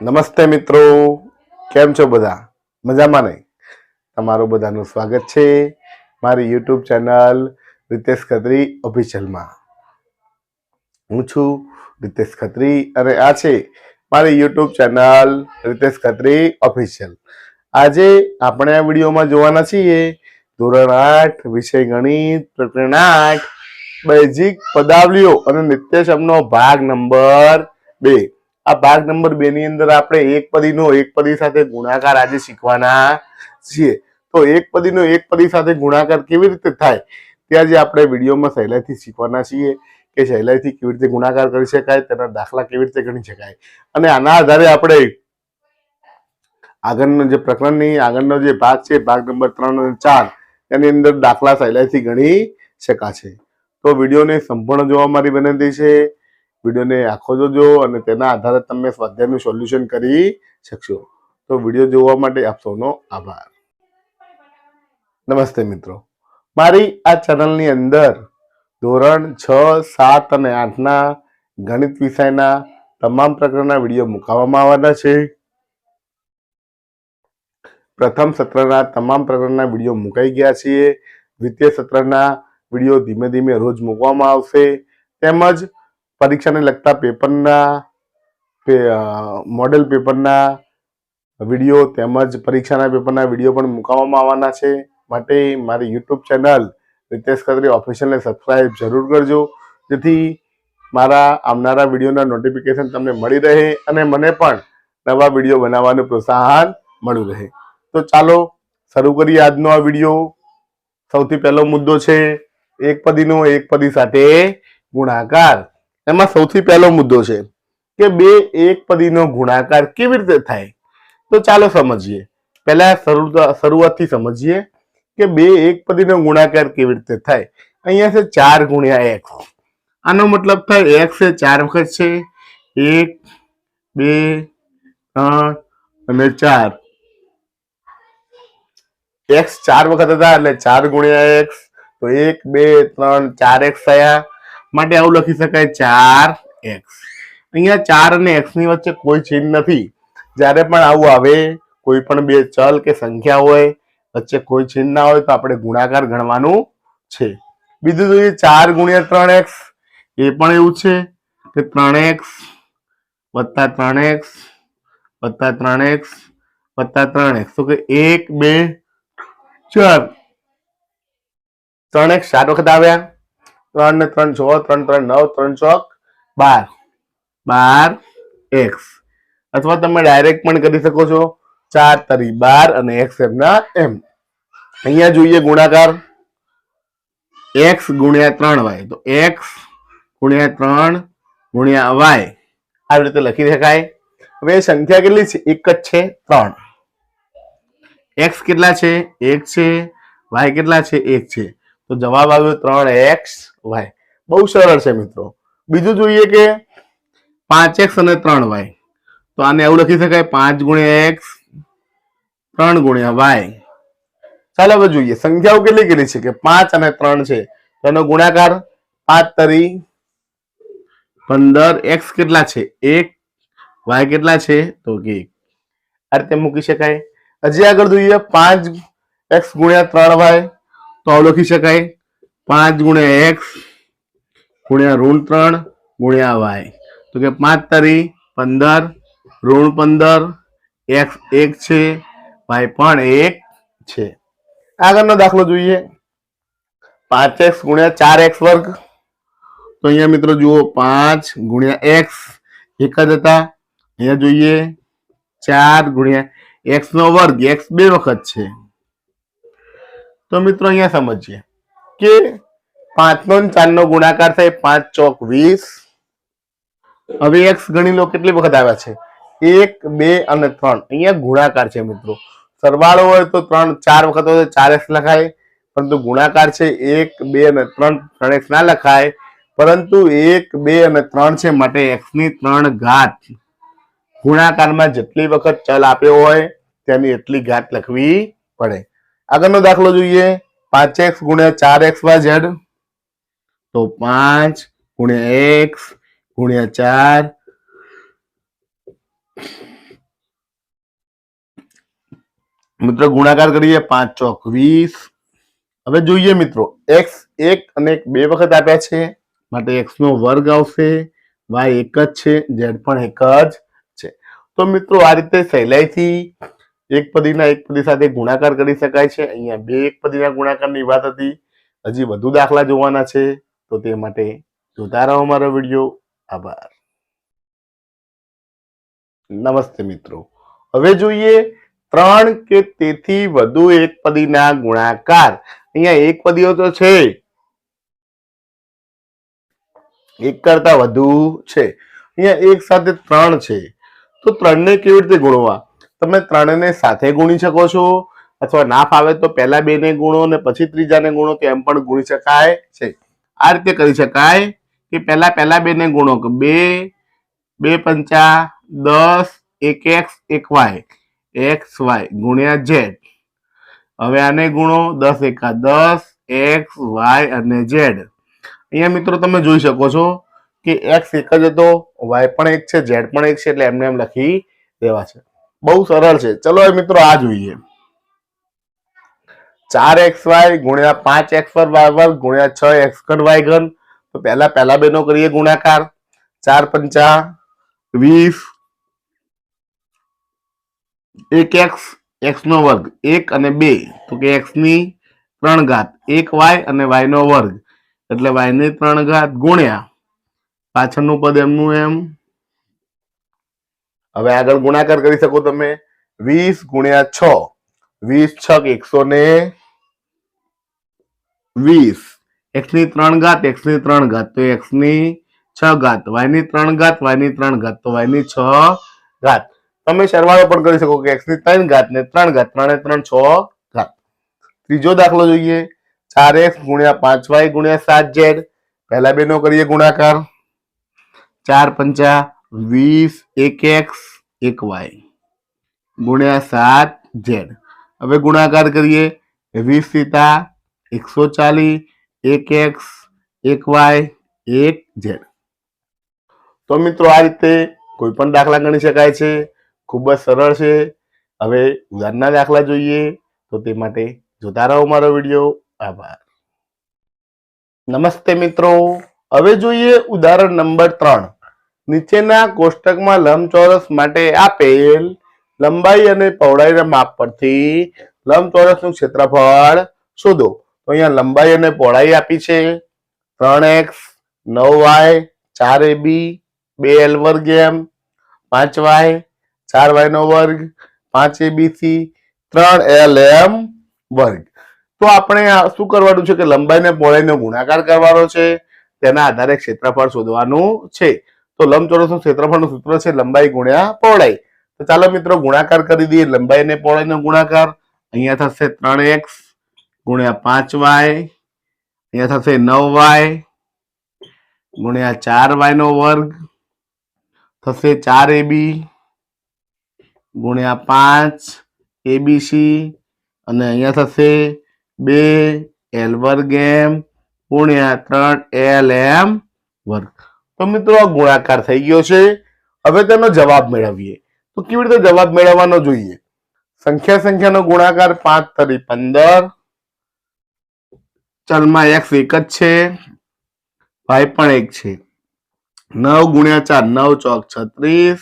નમસ્તે મિત્રો, કેમ છો બધા? મજામાં ને? તમારું બધાનું સ્વાગત છે મારી યુટ્યુબ ચેનલ રીતેશ ખત્રી ઓફિશિયલમાં. હું છું રીતેશ ખત્રી અને આ છે મારી YouTube channel Ritesh Khatri official. આજે આપણે આ વિડીયોમાં જોવાના છીએ ધોરણ 8 વિષય ગણિત પ્રકરણ 8 બેઝિક પદાવલીઓ અને નિત્યસમનો ભાગ નંબર 2. આ ભાગ નંબર 2 ની અંદર આપણે એકપદીનો એકપદી સાથે ગુણાકાર આજે શીખવાના છીએ. તો એકપદીનો એકપદી સાથે ગુણાકાર કેવી રીતે થાય તે આજે આપણે વિડીયોમાં સહેલાઈથી શીખવાના છીએ કે સહેલાઈથી કેવી રીતે ગુણાકાર કરી શકાય, તેના દાખલા કેવી રીતે ગણી શકાય. અને આના આધારે આપણે આગળનો જે પ્રકરણની આગળનો જે ભાગ છે ભાગ નંબર 3 અને 4 એની અંદર દાખલા સહેલાઈથી ગણી શકાશે. તો વિડીયોને સંપૂર્ણ જોવા મારી વિનંતી છે. વિડીયોને આખો જોજો અને તેના આધારે તમે સ્વાધ્યાયનું સોલ્યુશન કરી શકશો. તો વિડીયો જોવા માટે આપ સૌનો આભાર. નમસ્તે મિત્રો, મારી આ ચેનલની અંદર ધોરણ 6, 7 અને 8ના ગણિત વિષયના તમામ પ્રકારના વિડીયો મૂકવામાં આવવાના છે. પ્રથમ સત્રના તમામ પ્રકારના વિડીયો મુકાઈ ગયા છે. દ્વિતીય સત્રના વિડીયો ધીમે ધીમે રોજ મૂકવામાં આવશે. તેમજ પરીક્ષાને લગતા પેપરના મોડેલ પેપરના વિડીયો તેમજ પરીક્ષાના પેપરના વિડીયો પણ મૂકવામાં આવવાના છે. માટે મારી યુટ્યુબ ચેનલ રીતેશ ખત્રી ઓફિશિયલને સબસ્ક્રાઇબ જરૂર કરજો, જેથી મારા આવનારા વિડીયોના નોટિફિકેશન તમને મળી રહે અને મને પણ નવા વિડીયો બનાવવાનું પ્રોત્સાહન મળ્યું રહે. તો ચાલો શરૂ કરીએ આજનો આ વિડીયો. સૌથી પહેલો મુદ્દો છે એકપદીનો એકપદી સાથે ગુણાકાર. એમાં સૌથી પહેલો મુદ્દો છે કે બે એકપદીનો ગુણાકાર કેવી રીતે થાય. તો ચાલો સમજીએ. પહેલા શરૂઆતથી સમજીએ કે બે એકપદીનો ગુણાકાર કેવી રીતે થાય. અહીંયા છે 4 ગુણ્યા x. આનો મતલબ થાય x એ 4 વખત છે. 1, 2, 3 અને 4. x 4 વખત હતા એટલે 4 ગુણ્યા x. તો 1, 2, 3, 4x થયા. માટે આવું લખી શકાય 4x. અહીંયા 4 અને x ની વચ્ચે કોઈ ચિહ્ન નથી. જ્યારે પણ આવું આવે, કોઈ પણ બે ચલ કે સંખ્યા હોય વચ્ચે કોઈ ચિહ્ન ના હોય તો આપણે ગુણાકાર ગણવાનું છે. બીજું જોઈએ 4 ગુણ્યા 3x. એ પણ એવું છે કે 3x વત્તા 3x વત્તા 3x વત્તા 3x. તો કે 1, 2, 4. 3x 4 વખત આવ્યા. 3 ને 3 6, 3 3 9, 3 ચોક 12. 12x. અથવા તમે ડાયરેક્ટ પણ કરી શકો છો. 4 તરી 12 અને x એમના એમ. અહીંયા જોઈએ ગુણાકાર x ગુણ્યા 3y. તો x ગુણ્યા 3 ગુણ્યા y આવી રીતે લખી શકાય. હવે સંખ્યા કેટલી છે? એક જ છે, 3. x કેટલા છે? 1 છે. y કેટલા છે? 1 છે. તો જવાબ આવ્યો 3xy. બહુ સરળ છે મિત્રો. બીજું જોઈએ કે 5x અને 3y. તો આને એવું લખી શકાય 5 ગુણ્યા x 3 ગુણ્યા y. ચાલો હવે જોઈએ સંખ્યાઓ કેટલી કેટલી છે કે 5 અને 3 છે. તેનો ગુણાકાર 5 તરી 15. x કેટલા છે? 1. y કેટલા છે? તો 1. આ રીતે મૂકી શકાય. હજી આગળ જોઈએ 5x ગુણ્યા 3y. તો આવું લખી શકાય 5 ગુણ્યા x ગુણ્યા ઋણ 3 ગુણ્યા y. તો કે 5 તરી 15 ઋણ 15. x 1 છે, y પણ 1 છે. આગળનો દાખલો જોઈએ 5x ગુણ્યા 4x વર્ગ. તો અહીંયા મિત્રો જુઓ 5 ગુણ્યા x એક જ હતા. અહીંયા જોઈએ 4 ગુણ્યા x નો વર્ગ. x 2 વખત છે. તો મિત્રો અહીંયા સમજીએ કે 5 નો 4 નો ગુણાકાર થાય 5 ચોક 20. હવે x ગણી લો કેટલી વખત આવ્યા છે? 1, 2 અને 3. અહીંયા ગુણાકાર છે મિત્રો. સરવાળો હોય તો 4 વખત હોય તો 4x લખાય, પરંતુ ગુણાકાર છે 1, 2 અને 3. 3x ના લખાય, પરંતુ 1, 2 અને 3 છે માટે x ની 3 ઘાત. ગુણાકારમાં જેટલી વખત ચલ આપ્યો હોય તેની એટલી ઘાત લખવી પડે. આગળનો દાખલો જોઈએ 5x ગુણ્યા 4xyz. તો 5 ગુણ્યા x ગુણ્યા 4 મિત્રો ગુણાકાર કરીએ 5 ચોક 20. હવે જોઈએ મિત્રો x 1 અને 1 બે વખત આપ્યા છે માટે x નો વર્ગ આવશે, y એક જ છે, z પણ એક જ છે. તો મિત્રો આ રીતે સહેલાઈથી એક પદીના એક પદી સાથે ગુણાકાર કરી શકાય છે. અહીંયા બે એક પદીના ગુણાકારની વાત હતી. હજી વધુ દાખલા જોવાના છે તો તે માટે જોતા રહો અમારો વિડીયો. આભાર. નમસ્તે મિત્રો. હવે જોઈએ 3 કે તેથી વધુ એક પદીના ગુણાકાર. અહીંયા એક પદીઓ તો છે, એક કરતા વધુ છે. અહીંયા એક સાથે 3 છે તો 3 ને કેવી રીતે ગુણવા? તમે 3 ને સાથે ગુણી શકો છો, અથવા ના ફાવે તો પહેલા 2 ને ગુણો અને પછી ત્રીજાને ગુણો, તો એમ પણ ગુણી શકાય છે. આ રીતે કરી શકાય કે પહેલા 2 ને ગુણો, 2 2 પંચા 10, 1 x 1 y, x y ગુણ્યા z. હવે આને ગુણો, 10 એકા 10, x y અને z. અહીંયા મિત્રો તમે જોઈ શકો છો કે x એક જ હતો, y પણ એક છે, z પણ એક છે, એટલે એમને એમ લખી દેવા છે. બહુ સરળ છે. ચલો હવે મિત્રો આ જોઈએ 4xy ગુણ્યા 5x² ગુણ્યા 6x² તો પહેલા બેનો કરીએ ગુણાકાર. 4 પંચા 20, 1x x નો વર્ગ 1 અને 2 તો કે x ની 3 ઘાત, 1y અને y નો વર્ગ એટલે y ની 3 ઘાત ગુણ્યા પાછળનું પદ એમનું એમ. હવે આગળ ગુણાકાર કરી શકો તમે 20 ગુણ્યા 6, 20 6 120, x ની 3 ઘાત x ની 3 ઘાત તો x ની 6 ઘાત, y ની 3 ઘાત y ની 3 ઘાત તો y ની 6 ઘાત. તમે સરવાળો પણ કરી શકો કે x ની 3 ઘાત ને 3 ઘાત, 3 ને 3 6 ઘાત. ત્રીજો દાખલો જોઈએ 4x ગુણ્યા 5y ગુણ્યા 7z. પહેલા બેનો કરીએ ગુણાકાર. 4 પંચા 20, 1x 1y ગુણ્યા 7z. હવે ગુણાકાર કરીએ 20 સીતા 140, 1x 1y 1z. તો મિત્રો આ રીતે કોઈ પણ દાખલા ગણી શકાય છે. ખૂબ જ સરળ છે. હવે ઉદાહરણના દાખલા જોઈએ તો તે માટે જોતા રહો મારો વિડીયો. આભાર. નમસ્તે મિત્રો. હવે જોઈએ ઉદાહરણ નંબર 3. નીચેના કોષ્ટકમાં લંબચોરસ માટે આપેલ લંબાઈ અને પહોળાઈના માપ પરથી લંબચોરસનું ક્ષેત્રફળ શોધો. તો અહીંયા લંબાઈ અને પહોળાઈ આપી છે 3x 9y 4ab 2l વર્ગ m 5y 4y નો વર્ગ 5abc 3lm વર્ગ. તો આપણે શું કરવાનું છે કે લંબાઈ અને પહોળાઈનો ગુણાકાર કરવાનો છે, તેના આધારે ક્ષેત્રફળ શોધવાનું છે. તો લંબચોરસનું ક્ષેત્રફળનું સૂત્ર છે લંબાઈ ગુણ્યા પહોળાઈ. તો ચાલો મિત્રો ગુણાકાર કરી દઈએ. લંબાઈ અને પહોળાઈનો ગુણાકાર અહીંયા થશે 3x ગુણ્યા 5y, અહીંયા થશે 9y ગુણ્યા 4y નો વર્ગ થશે 4ab ગુણ્યા 5abc અને અહીંયા થશે 2l વર્ગ m ગુણ્યા 3lm વર્ગ. તો મિત્રો આ ગુણાકાર થઈ ગયો છે. હવે તેનો જવાબ મેળવીએ. તો કેવી રીતે જવાબ મેળવવાનો જોઈએ? સંખ્યાનો ગુણાકાર 5 તરી 15, ચલમાં x એક જ છે, y પણ એક છે. 9 ગુણ્યા 4 9 ચોક 36,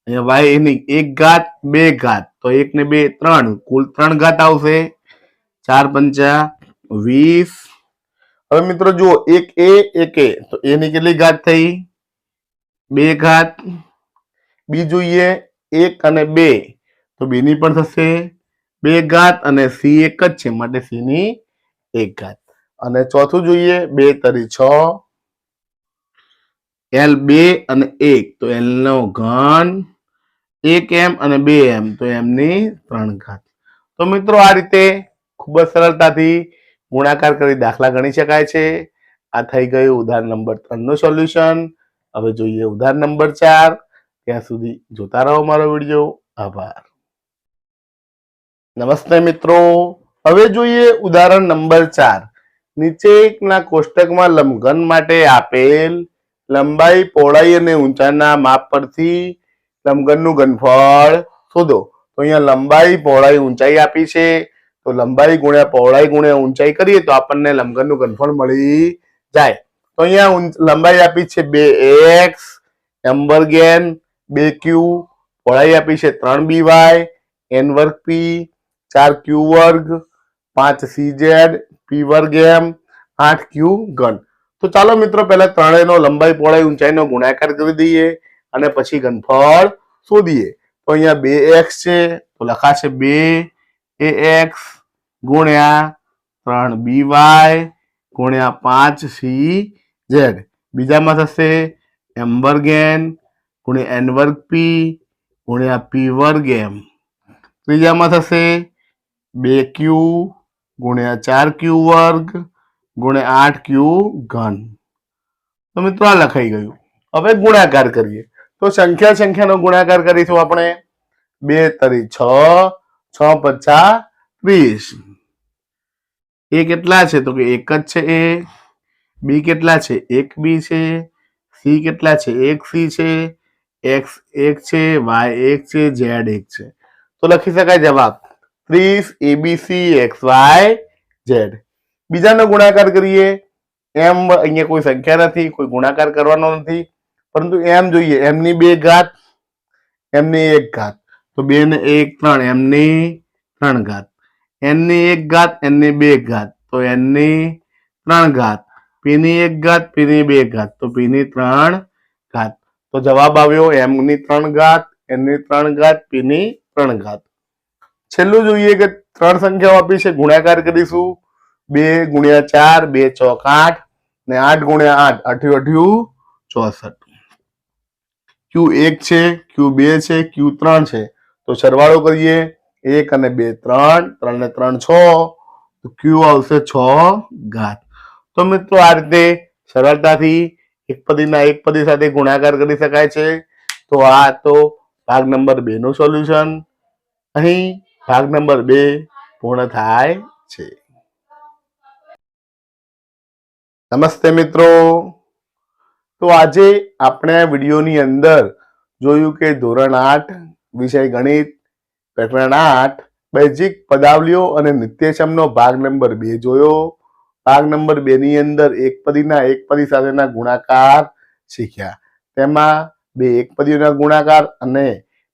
અહીંયા y એની 1 ઘાત 2 ઘાત તો 1 ને 2 3 કુલ 3 ઘાત આવશે. 4 પંચા 20. હવે મિત્રો જુઓ 1a 1a તો a ની કેટલી ઘાત થઈ? 2 ઘાત. બી જોઈએ 1 અને 2 તો b ની પણ થશે 2 ઘાત અને c એક જ છે માટે c ની 1 ઘાત. અને ચોથું જોઈએ 2 તરી 6, l 2 અને 1 તો l નો ઘન, 1m અને 2m તો m ની 3 ઘાત. તો મિત્રો આ રીતે ખૂબ જ સરળતાથી ગુણાકાર કરી દાખલા ગણી શકાય છે. આ થઈ ગયું ઉદાહરણ નંબર 3 નું સોલ્યુશન. હવે જોઈએ ઉદાહરણ નંબર 4. ત્યાં સુધી જોતા રહો મારો વિડીયો. આભાર. નમસ્તે મિત્રો. હવે જોઈએ ઉદાહરણ નંબર 4. નીચેના કોષ્ટકમાં લંબઘન માટે આપેલ લંબાઈ, પહોળાઈ અને ઊંચાઈના માપ પરથી લંબઘનનું ઘનફળ શોધો. તો અહીંયા લંબાઈ પહોળાઈ ઊંચાઈ આપી છે, તો લંબાઈ ગુણ્યા પહોળાઈ ગુણ્યા ઊંચાઈ કરીએ તો આપણને લંબઘનનું ઘનફળ મળી જાય. તો અહીંયા લંબાઈ આપી છે 2x, m વર્ગ n, 2q, પહોળાઈ આપી છે 3by, n વર્ગ p, 4q વર્ગ, 5cz, p વર્ગ m, 8q ઘન. તો ચાલો મિત્રો પહેલા ત્રણેયનો લંબાઈ પહોળાઈ ઊંચાઈનો ગુણાકાર કરી દઈએ અને પછી ઘનફળ શોધીએ. તો અહીંયા 2x છે તો લખાશે 2ax ગુણ્યા 3by ગુણ્યા 5cz. બીજામાં થશે m વર્ગ n ગુણ્યા n વર્ગ p ગુણ્યા p વર્ગ m. ત્રીજામાં થશે 2q ગુણ્યા 4q વર્ગ ગુણ્યા 8q ઘન. તો મિત્રો આ લખાઈ ગયું. હવે ગુણાકાર કરીએ તો સંખ્યાનો ગુણાકાર કરીશું આપણે. 2 તરી 6, 6 પચા 30. એ કેટલા છે તો કે એક જ છે એ. બી કેટલા છે? 1b છે. સી કેટલા છે? 1c છે. x 1 છે, y 1 છે, z 1 છે. તો લખી શકાય જવાબ 30 abc xy z. બીજાનો ગુણાકાર કરીએ. એમ અહીંયા કોઈ સંખ્યા નથી, કોઈ ગુણાકાર કરવાનો નથી, પરંતુ એમ જોઈએ. m ની 2 ઘાત, m ની 1 ઘાત, તો 2 ને 1 3, m ની 3 ઘાત, n ની 1 ઘાત, n ની 2 ઘાત, તો n ની 3 ઘાત, p ની 1 ઘાત, p ની 2 ઘાત, તો p ની 3 ઘાત. તો જવાબ આવ્યો m ની 3 ઘાત, n ની 3 ઘાત, p ની 3 ઘાત. છેલ્લું જોઈએ કે ત્રણ સંખ્યાઓ આપી છે, ગુણાકાર કરીશું. 2 ગુણ્યા 4, 2 ચોક 8 ને 8 ગુણ્યા 8, 8 64. q1 છે, q2 છે, q3 છે. તો સરવાળો કરીએ. 1 અને 2 3, 3 ને 3 6, તો q આવશે 6 ઘાત. તો મિત્રો આ રીતે સરળતાથી એકપદીના એકપદી સાથે ગુણાકાર કરી શકાય છે. તો આ તો ભાગ નંબર 2 નું સોલ્યુશન. અહીં ભાગ નંબર 2 પૂર્ણ થાય છે. નમસ્તે મિત્રો. તો આજે આપણે આ વિડીયોની અંદર જોયું કે ધોરણ 8 વિષય ગણિત પ્રકરણ 8 બેઝિક પદાવલીઓ અને નિત્યસમનો ભાગ નંબર 2 જોયો. ભાગ નંબર 2 ની અંદર એકપદીના એકપદી સાથેના ગુણાકાર શીખ્યા. તેમાં બે એકપદીઓના ગુણાકાર અને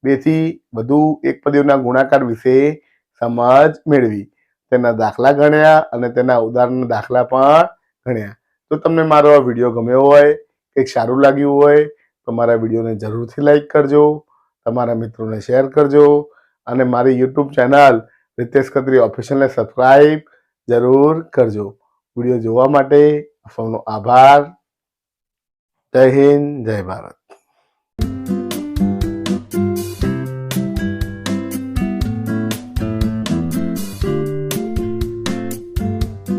2 થી વધુ એકપદીઓના ગુણાકાર વિશે સમજ મેળવી. તેના દાખલા ગણ્યા અને તેના ઉદાહરણ દાખલા પણ ગણ્યા. જો તમને મારો આ વિડીયો ગમ્યો હોય, કંઈક સારું લાગ્યું હોય તો મારા વિડીયોને જરૂરથી લાઈક કરજો, તમારા મિત્રોને શેર કરજો અને મારી યુટ્યુબ ચેનલ રિતેશ ખત્રી ઓફિશિયલને સબસ્ક્રાઈબ જરૂર કરજો. વિડીયો જોવા માટે સૌનો આભાર. જય હિન્દ, જય ભારત.